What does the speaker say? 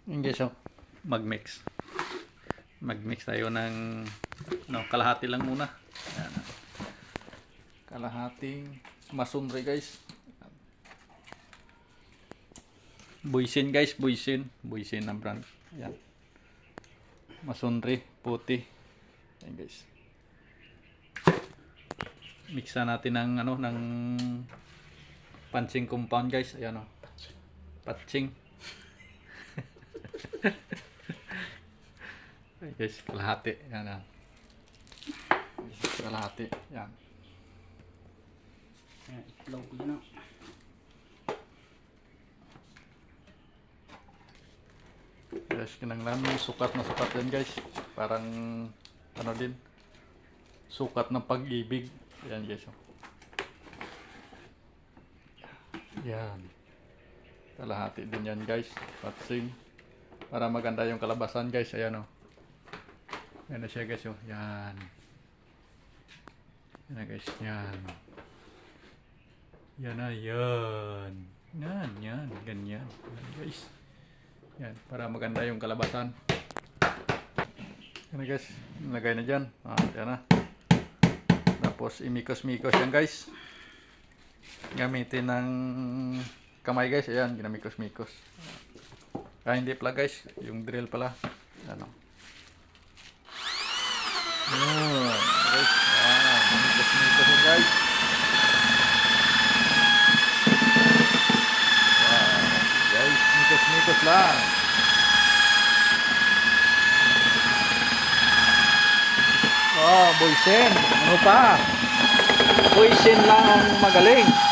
Yun guys, oh, mag-mix. Mag-mix tayo ng kalahati lang muna. Ayan. Kalahating masundre guys. Buisin guys, buisin. Buisin ng brand. Ayan. Masundre, puti. Ayan guys. Mixa natin ng ng punching compound guys. Ayan oh. Patching. Ay guys, kalahati. Yan ah. Kalahati. Yan. Itlog ko yun. Guys, kinanglan sukat na sukat yan guys. Parang din. Sukat ng pag-ibig. Yan guys. Oh. Yan. Kalahati din yan guys. Patching. Para maganda yung kalabasan guys. Ayan oh. Yan na siya guys oh. Yan. Yan na guys. Yan. Yan na yan. Yan. Yan. Ganyan. Yan guys. Yan. Para maganda yung kalabasan. Yan na guys. Nilagay na dyan. Yan na. Tapos imikos-mikos yan guys. Gamitin ng kamay guys. Ayan. Ginamikos-mikos. Hindi pala guys. Yung drill pala. Ano. Yan. Guys. Mikos-mikos yan guys. Guys. Mikos-mikos lang. Boysen. Ano pa? Boysen lang ang magaling.